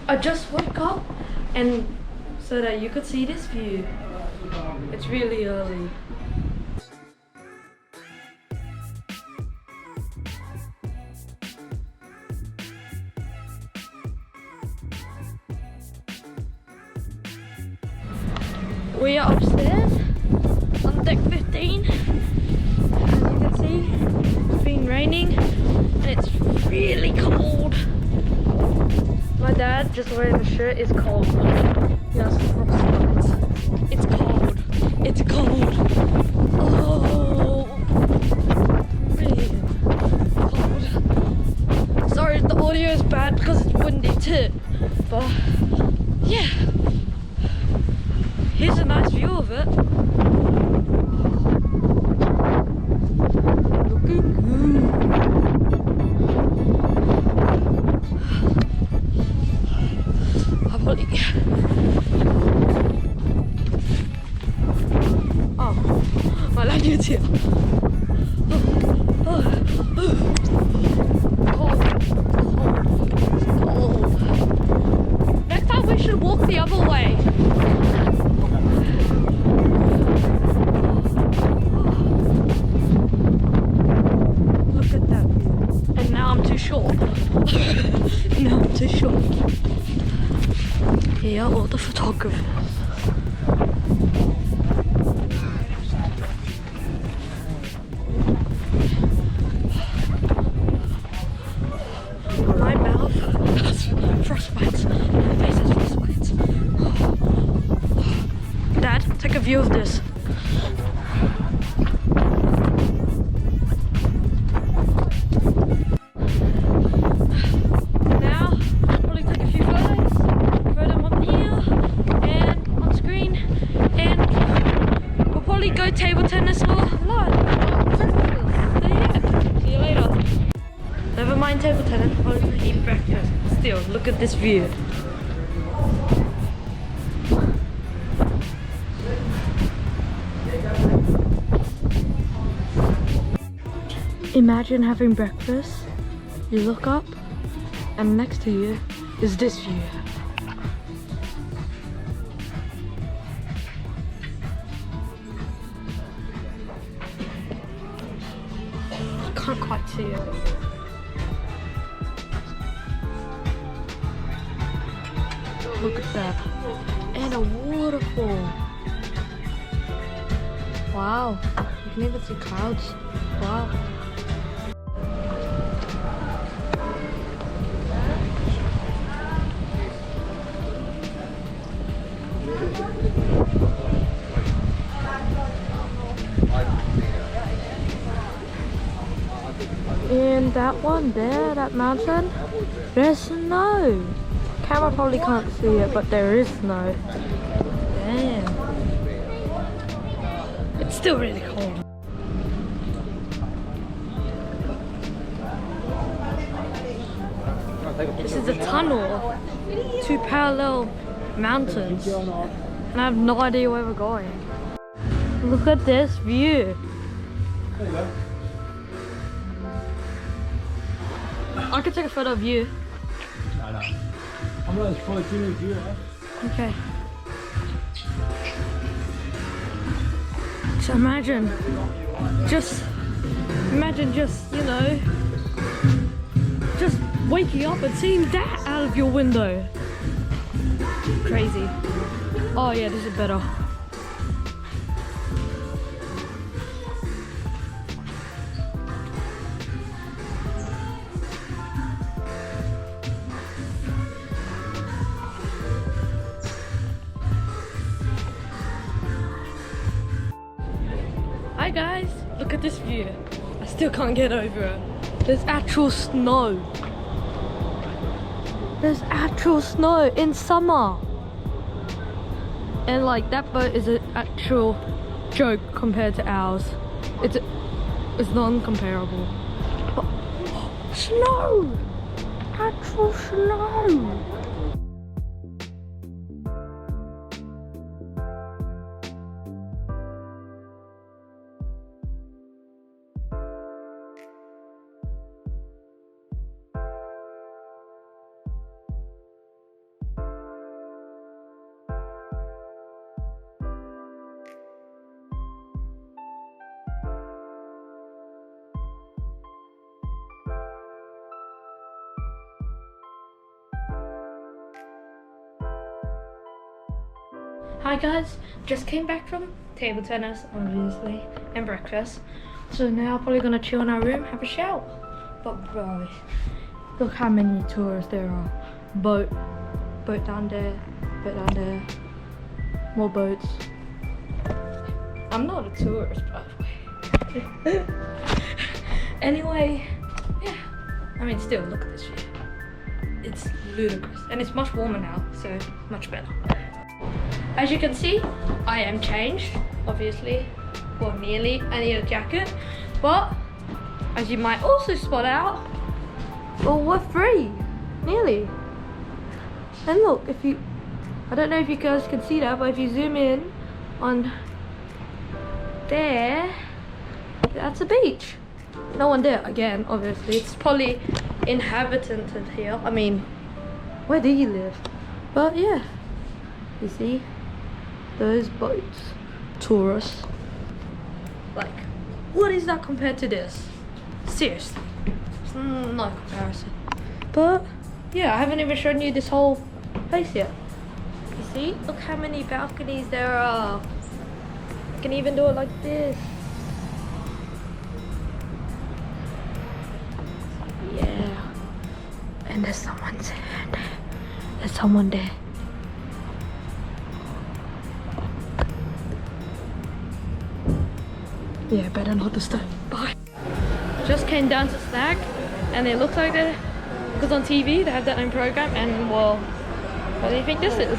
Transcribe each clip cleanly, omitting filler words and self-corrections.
I just woke up and so that you could see this view. It's really early. We are upstairs on deck 15. As you can see, it's been raining and it's really cold. My dad just wearing a shirt is cold. He has frostbite. It's cold. It's cold. Oh, man, cold. Sorry, the audio is bad because it's windy too. But yeah. Here's a nice view of it. Looking good. I've probably... Oh, my lanyard's here. Cold. Cold. Next time we should walk the other way. No, I'm too short. Here are all the photographers. My mouth has frostbites. My face has frostbites. Dad, take a view of this. Go table tennis or lunch. So yeah, see you later. Never mind table tennis, I'll eat breakfast. Still, look at this view. Imagine having breakfast, you look up, and next to you is this view. Can't quite see it. Look at that. And a waterfall. Wow. You can even see clouds. Wow. And that one there, that mountain, there's snow. Camera probably can't see it, but there is snow. Damn. It's still really cold. This is a tunnel, two parallel mountains, and I have no idea where we're going. Look at this view. There you go. I could take a photo of you. No, no. I'm not as far as you, huh? Okay. So imagine just, you know, just waking up and seeing that out of your window. Crazy. Oh yeah, this is better. Hi guys, look at this view. I still can't get over it. There's actual snow. There's actual snow in summer. And like that boat is an actual joke compared to ours. It's non-comparable. But snow! Actual snow! Hi guys, just came back from table tennis, obviously, and breakfast. So now probably gonna chill in our room, have a shower. But bro, look how many tourists there are. Boat down there, more boats. I'm not a tourist, by the way. Anyway, yeah. I mean, still, look at this view. It's ludicrous, and it's much warmer now, so much better. As you can see, I am changed, obviously, or nearly. I need a jacket, but as you might also spot out, well, we're free, nearly. And look, if you, I don't know if you guys can see that, but if you zoom in on there, that's a beach. No one there, again, obviously. It's probably inhabited here. I mean, where do you live? But yeah, you see those boats, tourists. Like, what is that compared to this? Seriously, it's no comparison. But yeah, I haven't even shown you this whole place yet. You see, look how many balconies there are. You can even do it like this. Yeah, and there's someone there. There's someone there. Yeah, better not disturb. Bye. Just came down to snack, and it looks like they're, because on TV they have their own program, and well, what do you think this is?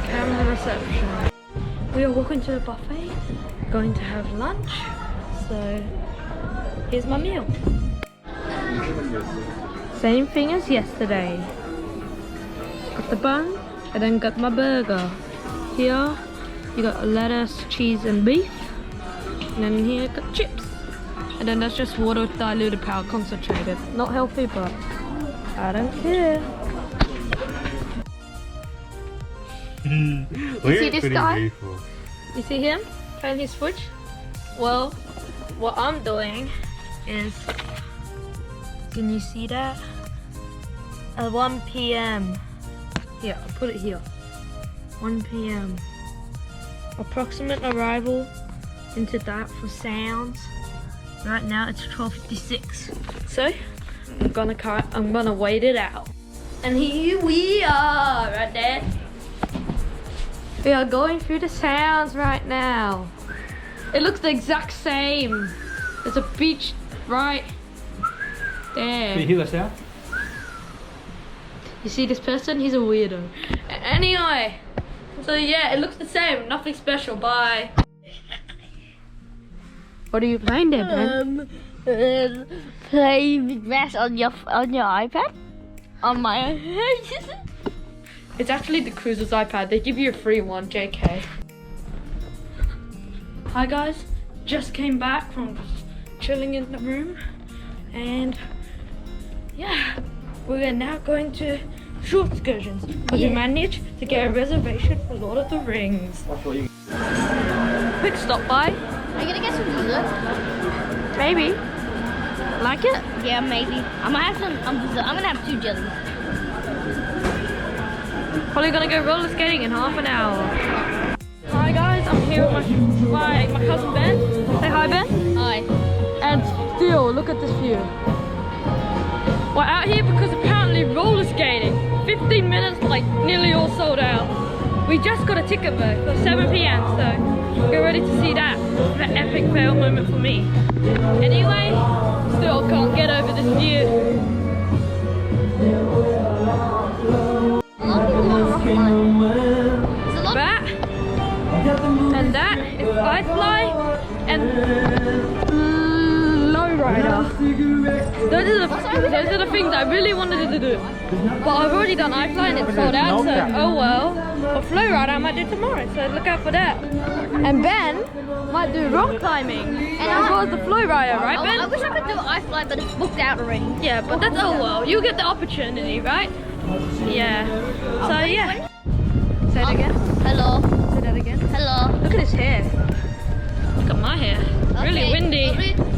Camera reception. We are walking to a buffet, going to have lunch, so here's my meal. Same thing as yesterday. Got the bun, and then got my burger. Here, you got lettuce, cheese and beef, and then here got chips. And then that's just water with diluted power concentrated. Not healthy, but I don't care. You see this guy? Beautiful. You see him trying his switch? Well, what I'm doing is, can you see that? At 1 p.m. Here, I'll put it here. 1 p.m. Approximate arrival into that for sounds. Right now it's 12:56. So I'm gonna wait it out. And here we are, right there. We are going through the sounds right now. It looks the exact same. There's a beach right there. Can you hear the sound? You see this person? He's a weirdo. Anyway, so yeah, it looks the same. Nothing special. Bye. What are you playing there, Ben? Play with grass on your iPad. On my. It's actually the cruiser's iPad. They give you a free one, JK. Hi guys, just came back from chilling in the room, and yeah, we're now going to short excursions. Because we managed to get a reservation for Lord of the Rings. Quick stop by. Are you gonna get some dessert? Maybe. Like it? Yeah, maybe. I might have some dessert. I'm gonna have 2 jellies. Probably gonna go roller skating in half an hour. Hi guys, I'm here with my cousin Ben. Say hi, Ben. Hi. And still, look at this view. We're out here because apparently roller skating, 15 minutes, like nearly all sold out. We just got a ticket though for 7 p.m. so get ready to see that. An epic fail moment for me. Anyway, still can't get over this view. That and that is Firefly and Lowrider. Those are the things I really wanted to do. But I've already done iFly and it's sold out, so oh well. But Flowrider I might do tomorrow, so look out for that. And Ben might do rock climbing as well as the Flowrider, right Ben? I wish I could do iFly, but it's booked out already. Yeah, but that's oh well. You get the opportunity, right? Yeah. So yeah. Say it again. Hello. Say that again. Hello. Look at his hair. Look at my hair. Really Okay. windy.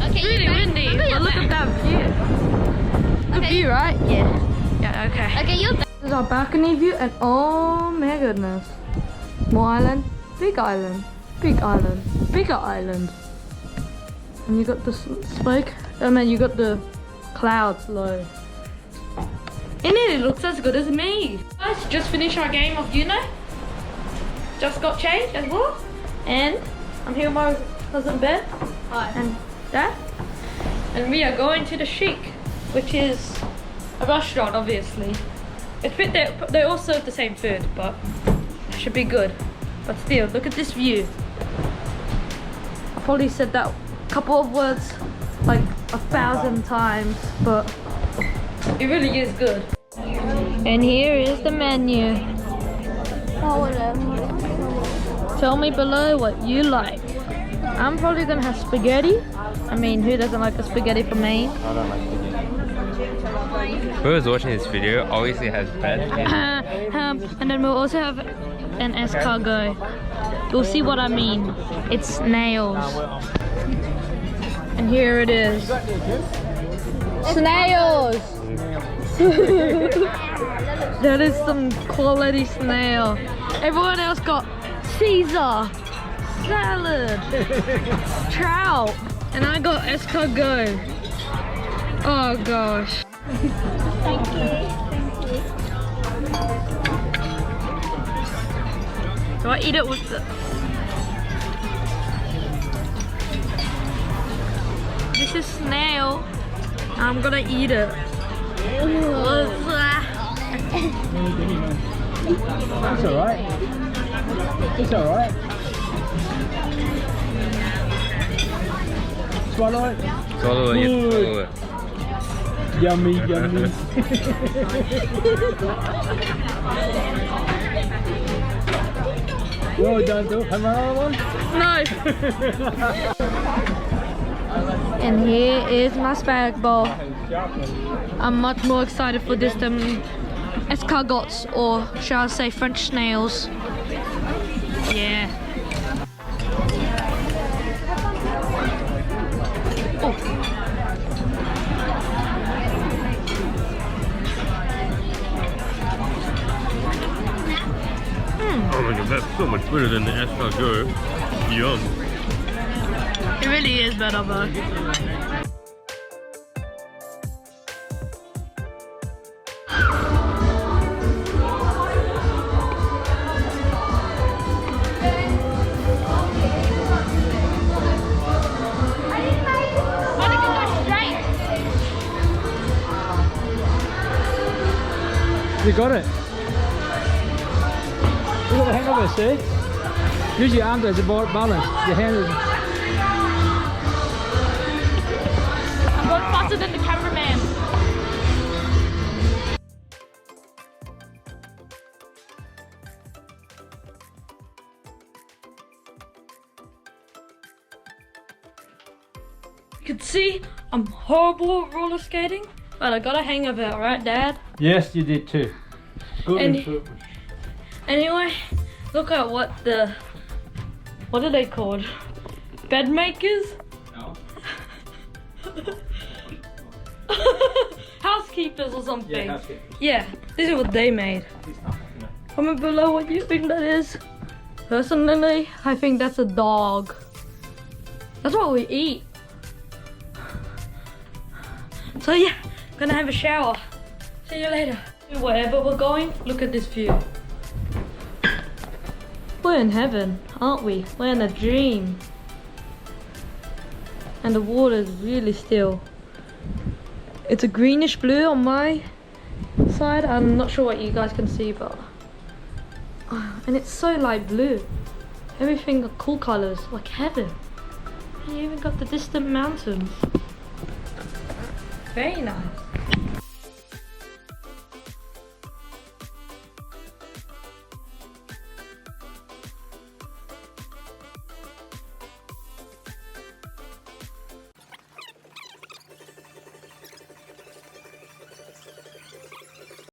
Okay, Really windy. But look at that view. Good view, right? Yeah. Yeah, okay. Okay, you're back. This is our balcony view, and oh my goodness. Small island, big island, big island, bigger island. And you got the smoke. I mean, you got the clouds low. And it looks as good as me. Guys, just finished our game of Uno. Just got changed as well. And I'm here with my cousin Ben. Hi. And Dad. And we are going to the Chic, which is a restaurant, obviously. They all serve the same food, but it should be good. But still, look at this view. I probably said that a couple of words like 1,000 times, but it really is good. And here is the menu. Tell me below what you like. I'm probably gonna have spaghetti. I mean, who doesn't like a spaghetti from Maine? I don't like spaghetti. Whoever's watching this video obviously has bad And then we'll also have an escargot. You'll see what I mean. It's snails. And here it is. Snails! That is some quality snail. Everyone else got Caesar, salad, trout, and I got escargot. Oh gosh. Thank you. Do I eat it with the... This is snail. I'm gonna eat it. It's alright. It's alright. Swallow it. Swallow it, yes, swallow it. Yummy, yummy. Well done, too. Have another one? No. And here is my spag bowl. I'm much more excited for this than escargots, or shall I say French snails. Yeah. Oh. Oh my god, that's so much better than the escargot. Yum. It really is better though. You got it. You got the hang of it, see? Use your arm as a balance. Your hand is... I'm going faster than the cameraman. You can see I'm horrible at roller skating, but I got a hang of it, right, Dad? Yes, you did too. Good And- improvement. Anyway, look at what are they called? Bed makers? No. Housekeepers or something. Yeah, housekeepers. Yeah, this is what they made. Comment below what you think that is. Personally, I think that's a dog. That's what we eat. So yeah, gonna have a shower. See you later. Wherever we're going, look at this view. We're in heaven, aren't we? We're in a dream. And the water is really still. It's a greenish blue on my side. I'm not sure what you guys can see, but... And it's so light blue. Everything are cool colors, like heaven. And you even got the distant mountains. Very nice.